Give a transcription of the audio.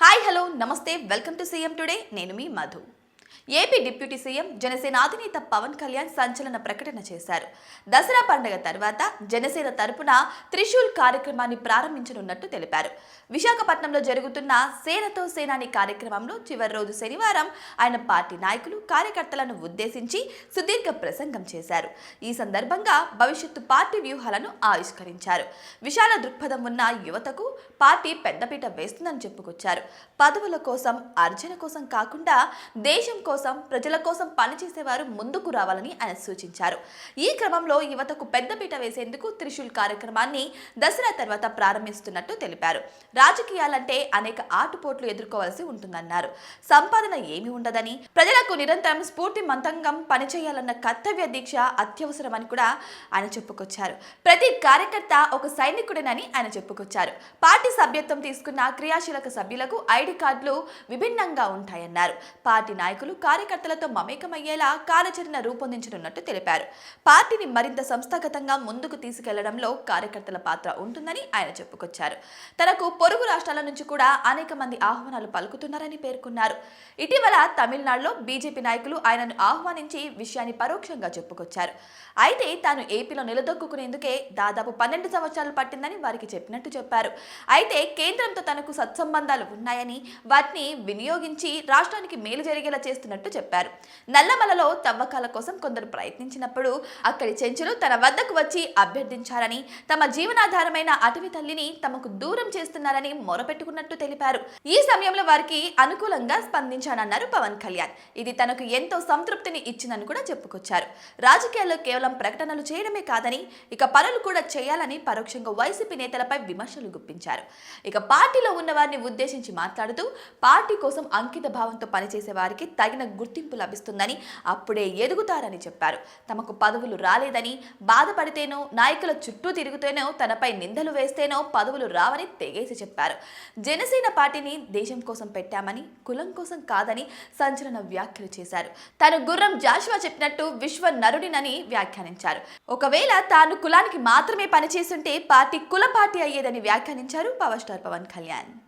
Hi hello నమస్తే welcome to CM today నేను మీ Madhu. AP deputy CM Janasena అధినేత పవన్ కళ్యాణ్ సంచలన ప్రకటన చేశారు. దసరా పండుగ తర్వాత జనసేన తరపున త్రిశూల్ కార్యక్రమాన్ని ప్రారంభించనున్నట్టు తెలిపారు. విశాఖపట్నంలో జరుగుతున్న సేనతో సేనాని కార్యక్రమంలో చివరి రోజు శనివారం ఆయన పార్టీ నాయకులు కార్యకర్తలను ఉద్దేశించి సుదీర్ఘ ప్రసంగం చేశారు. ఈ సందర్భంగా భవిష్యత్తు పార్టీ వ్యూహాలను ఆవిష్కరించారు. విశాల దృక్పథం ఉన్న యువతకు పార్టీ పెద్దపీట వేస్తుందని చెప్పుకొచ్చారు. పదవుల కోసం అర్జన కోసం కాకుండా దేశం కోసం ప్రజల కోసం పనిచేసేవారు ముందుకు రావాలని ఆయన సూచించారు. ఈ క్రమంలో యువతకు పెద్దపీట వేసేందుకు త్రిశూల్ కార్యక్రమాన్ని దసరా తర్వాత ప్రారంభిస్తున్నట్టు తెలిపారు. రాజకీయాలంటే అనేక ఆటుపోట్లు ఎదుర్కోవాల్సి ఉంటుందన్నారు. సంపాదన ఏమీ ఉండదని, ప్రజలకు నిరంతరం స్ఫూర్తిమంతంగా పనిచేయాలన్న కర్తవ్య దీక్ష అత్యవసరమని కూడా ఆయన చెప్పుకొచ్చారు. ప్రతి కార్యకర్త ఒక సైనికుడేనని ఆయన చెప్పుకొచ్చారు. పార్టీ సభ్యత్వం తీసుకున్న క్రియాశీలక సభ్యులకు ఐడి కార్డులు విభిన్నంగా ఉంటాయన్నారు. పార్టీ నాయకులు కార్యకర్తలతో మమేకమయ్యేలా కార్యాచరణ రూపొందించనున్నట్టు తెలిపారు. పార్టీని మరింత సంస్థాగతంగా ముందుకు తీసుకెళ్లడంలో కార్యకర్తల పాత్ర ఉంటుందని ఆయన చెప్పుకొచ్చారు. తనకు పొరుగు రాష్ట్రాల నుంచి కూడా అనేక మంది ఆహ్వానాలు పలుకుతున్నారని పేర్కొన్నారు. ఇటీవల తమిళనాడులో బీజేపీ నాయకులు ఆయనను ఆహ్వానించి విషయాన్ని పరోక్షంగా చెప్పుకొచ్చారు. అయితే తాను ఏపీలో నిలదొక్కునేందుకే దాదాపు 12 సంవత్సరాలు పట్టిందని వారికి చెప్పినట్టు చెప్పారు. అయితే కేంద్రంతో తనకు సత్సంబంధాలు ఉన్నాయని వాటిని వినియోగించి రాష్ట్రానికి మేలు జరిగేలా చేస్తున్నట్టు చెప్పారు. నల్లమలలో తవ్వకాల కోసం కొందరు ప్రయత్నించినప్పుడు అక్కడి చెంచులు తన వద్దకు వచ్చి అభ్యర్థించారని, తమ జీవనాధారమైన అటవీ తల్లిని తమకు దూరం చేస్తున్నారని మొరపెట్టుకున్నట్టు తెలిపారు. ఈ సమయంలో వారికి అనుకూలంగా స్పందించానన్నారు పవన్ కళ్యాణ్. ఇది తనకు ఎంతో సంతృప్తిని ఇచ్చిందని కూడా చెప్పుకొచ్చారు. రాజకీయాల్లో కేవలం ప్రకటనలు చేయడమే కాదని ఇక పనులు కూడా చేయాలని పరోక్షంగా వైసీపీ నేతలపై విమర్శలు గుప్పించారు. ఇక పార్టీలో ఉన్న వారిని ఉద్దేశించి మాట్లాడుతూ పార్టీ కోసం అంకిత భావంతో పనిచేసే వారికి తగిన గుర్తింపు లభిస్తుందని, అప్పుడే ఎదుగుతారని చెప్పారు. తమకు పదవులు రాలేదని బాధపడితేనో, నాయకుల చుట్టూ తిరుగుతేనో, తనపై నిందలు వేస్తేనో పదవులు రావని తెగేసి చెప్పారు. జనసేన పార్టీని దేశం కోసం పెట్టామని, కులం కోసం కాదని సంచలన వ్యాఖ్యలు చేశారు. తాను గుర్రం జాషువా చెప్పినట్టు విశ్వ నరుడినని వ్యాఖ్యానించారు. ఒకవేళ తాను కులానికి మాత్రమే పనిచేస్తుంటే పార్టీ కుల పార్టీ అయ్యేదని వ్యాఖ్యానించారు పవర్ స్టార్ పవన్ కళ్యాణ్.